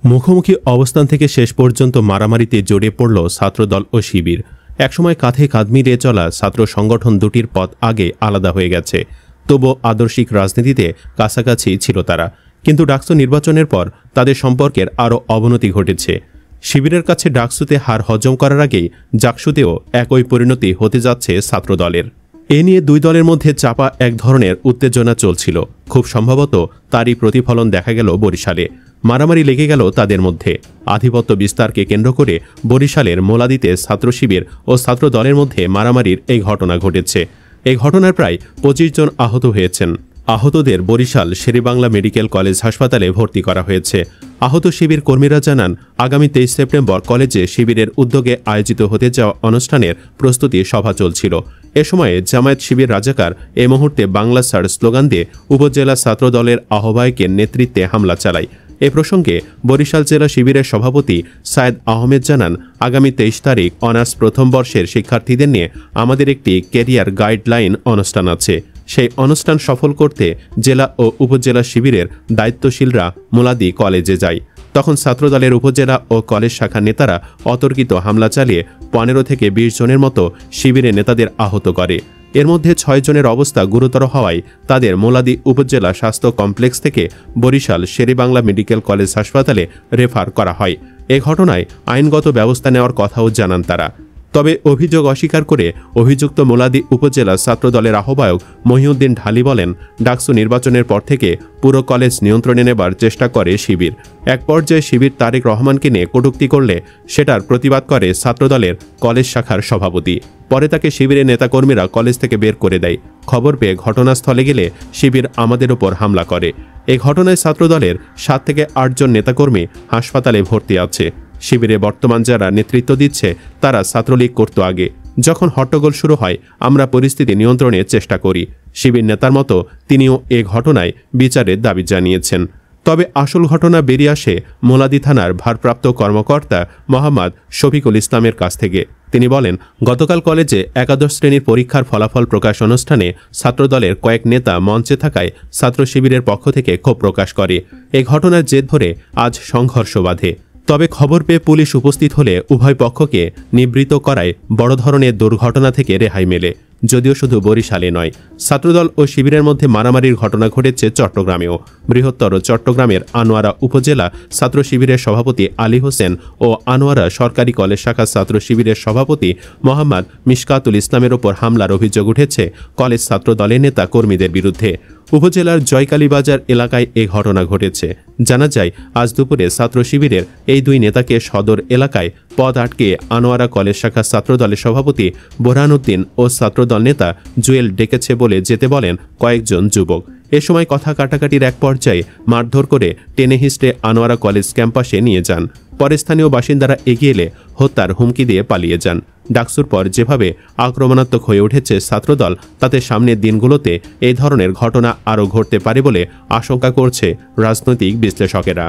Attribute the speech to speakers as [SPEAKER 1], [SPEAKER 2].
[SPEAKER 1] মুখোমুখি অবস্থান থেকে শেষ পর্যন্ত মারামারিতে জড়িয়ে পড়ল ছাত্রদল ও শিবির। একসময় কাঁধে কাঁধ মিলিয়ে চলা ছাত্র সংগঠন দুটির পথ আগে আলাদা হয়ে গেছে। তবু আদর্শিক রাজনীতিতে কাছাকাছি ছিল তারা, কিন্তু ডাকসু নির্বাচনের পর তাদের সম্পর্কের আরও অবনতি ঘটেছে। শিবিরের কাছে ডাকসুতে হার হজম করার আগেই জাকসুতেও একই পরিণতি হতে যাচ্ছে ছাত্রদলের। এ নিয়ে দুই দলের মধ্যে চাপা এক ধরনের উত্তেজনা চলছিল। খুব সম্ভবত তারই প্রতিফলন দেখা গেল বরিশালে। মারামারি লেগে গেল তাদের মধ্যে। আধিপত্য বিস্তারকে কেন্দ্র করে বরিশালের মোলাদিতে ছাত্র শিবির ও ছাত্র দলের মধ্যে মারামারির এই ঘটনা ঘটেছে। এই ঘটনায় প্রায় 25 জন আহত হয়েছেন। আহতদের বরিশাল শেরেবাংলা মেডিকেল কলেজ হাসপাতালে ভর্তি করা হয়েছে। আহত শিবির কর্মীরা জানান, আগামী 23 সেপ্টেম্বর কলেজে শিবিরের উদ্যোগে আয়োজিত হতে যাওয়া অনুষ্ঠানের প্রস্তুতি সভা চলছিল। এ সময়ে জামায়াত শিবির রাজাকার এই মুহূর্তে বাংলা ছাড় স্লোগান দিয়ে উপজেলা ছাত্র দলের আহ্বায়কের নেতৃত্বে হামলা চালায়। এ প্রসঙ্গে বরিশাল জেলা শিবিরের সভাপতি সায়েদ আহমেদ জানান, আগামী 23 তারিখ অনার্স প্রথম বর্ষের শিক্ষার্থীদের নিয়ে আমাদের একটি ক্যারিয়ার গাইডলাইন অনুষ্ঠান আছে। সেই অনুষ্ঠান সফল করতে জেলা ও উপজেলা শিবিরের দায়িত্বশীলরা মোলাদি কলেজে যায়। তখন ছাত্রদলের উপজেলা ও কলেজ শাখার নেতারা অতর্কিত হামলা চালিয়ে 15 থেকে 20 জনের মতো শিবিরের নেতাদের আহত করে। এর মধ্যে 6 জনের অবস্থা গুরুতর হওয়ায় তাদের মোলাদি উপজেলা স্বাস্থ্য কমপ্লেক্স থেকে বরিশাল শেরেবাংলা মেডিকেল কলেজ হাসপাতালে রেফার করা হয়। এ ঘটনায় আইনগত ব্যবস্থা নেওয়ার কথাও জানান তারা। তবে অভিযোগ অস্বীকার করে অভিযুক্ত মোলাদি উপজেলা ছাত্রদলের আহ্বায়ক মহিউদ্দিন ঢালি বলেন, ডাকসু নির্বাচনের পর থেকে পুরো কলেজ নিয়ন্ত্রণে নেবার চেষ্টা করে শিবির। এক পর্যায়ে শিবির তারেক রহমানকে নিয়ে কটূক্তি করলে সেটার প্রতিবাদ করে ছাত্রদলের কলেজ শাখার সভাপতি। পরে তাকে শিবিরের নেতাকর্মীরা কলেজ থেকে বের করে দেয়। খবর পেয়ে ঘটনাস্থলে গেলে শিবির আমাদের ওপর হামলা করে। এই ঘটনায় ছাত্রদলের 7 থেকে 8 জন নেতাকর্মী হাসপাতালে ভর্তি আছে। শিবিরে বর্তমান যারা নেতৃত্ব দিচ্ছে তারা ছাত্রলীগ করত আগে। যখন হট্টগোল শুরু হয় আমরা পরিস্থিতি নিয়ন্ত্রণের চেষ্টা করি। শিবির নেতার মতো তিনিও এ ঘটনায় বিচারের দাবি জানিয়েছেন। তবে আসল ঘটনা বেরিয়ে আসে মোলাদি থানার ভারপ্রাপ্ত কর্মকর্তা মোহাম্মদ শফিকুল ইসলামের কাছ থেকে। তিনি বলেন, গতকাল কলেজে একাদশ শ্রেণীর পরীক্ষার ফলাফল প্রকাশ অনুষ্ঠানে ছাত্রদলের কয়েক নেতা মঞ্চে থাকায় ছাত্র শিবিরের পক্ষ থেকে ক্ষোভ প্রকাশ করে। এই ঘটনার জের ধরে আজ সংঘর্ষ বাধে। তবে খবর পেয়ে পুলিশ উপস্থিত হলে উভয় পক্ষকে নিবৃত্ত করায় বড় ধরনের দুর্ঘটনা থেকে রেহাই মেলে। যদিও শুধু বরিশালে নয়, ছাত্রদল ও শিবিরের মধ্যে মারামারির ঘটনা ঘটেছে চট্টগ্রামেও। বৃহত্তর চট্টগ্রামের আনোয়ারা উপজেলা ছাত্র শিবিরের সভাপতি আলী হোসেন ও আনোয়ারা সরকারি কলেজ শাখা ছাত্র শিবিরের সভাপতি মোহাম্মদ মিশকাতুল ইসলামের ওপর হামলার অভিযোগ উঠেছে কলেজ ছাত্র দলের নেতা কর্মীদের বিরুদ্ধে। উপজেলার জয়কালীবাজার এলাকায় এ ঘটনা ঘটেছে। জানা যায়, আজ দুপুরে ছাত্র শিবিরের এই দুই নেতাকে সদর এলাকায় পথ আটকে আনোয়ারা কলেজ শাখা ছাত্রদলের সভাপতি বোরহানউদ্দিন ও ছাত্রদল নেতা জুয়েল ডেকেছে বলে যেতে বলেন কয়েকজন যুবক। এ সময় কথা কাটাকাটির এক পর্যায়ে মারধর করে টেনে হিস্টে আনোয়ারা কলেজ ক্যাম্পাসে নিয়ে যান। পরে স্থানীয় বাসিন্দারা এগিয়ে এলে হত্যার হুমকি দিয়ে পালিয়ে যান। ডাকসুর পর যেভাবে আক্রমণাত্মক হয়ে উঠেছে ছাত্রদল, তাতে সামনের দিনগুলোতে এই ধরনের ঘটনা আরও ঘটতে পারে বলে আশঙ্কা করছে রাজনৈতিক বিশ্লেষকেরা।